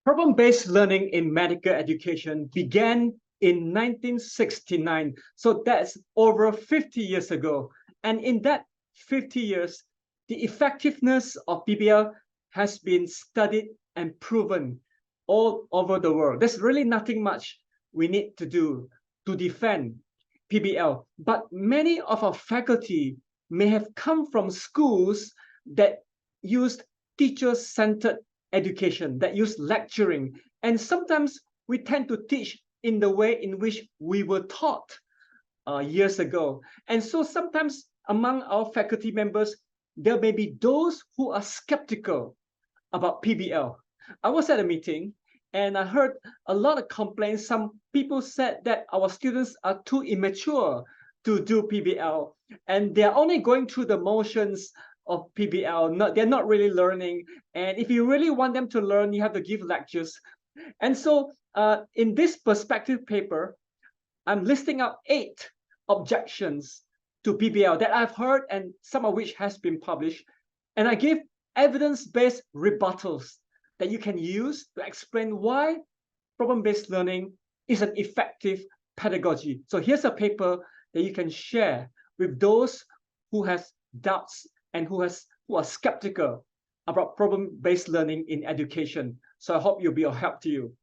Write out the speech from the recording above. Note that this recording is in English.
Problem-based learning in medical education began in 1969. So that's over 50 years ago. And in that 50 years, the effectiveness of PBL has been studied and proven all over the world. There's really nothing much we need to do to defend PBL. But many of our faculty may have come from schools that used teacher-centered education, that use lecturing. And sometimes we tend to teach in the way in which we were taught years ago. And so sometimes among our faculty members, there may be those who are skeptical about PBL. I was at a meeting and I heard a lot of complaints. Some people said that our students are too immature to do PBL and they're only going through the motions of PBL. They're not really learning. And if you really want them to learn, you have to give lectures. And so in this perspective paper, I'm listing out 8 objections to PBL that I've heard and some of which has been published. And I give evidence-based rebuttals that you can use to explain why problem-based learning is an effective pedagogy. So here's a paper that you can share with those who has doubts and who are skeptical about problem-based learning in education. So I hope you'll be of help to you.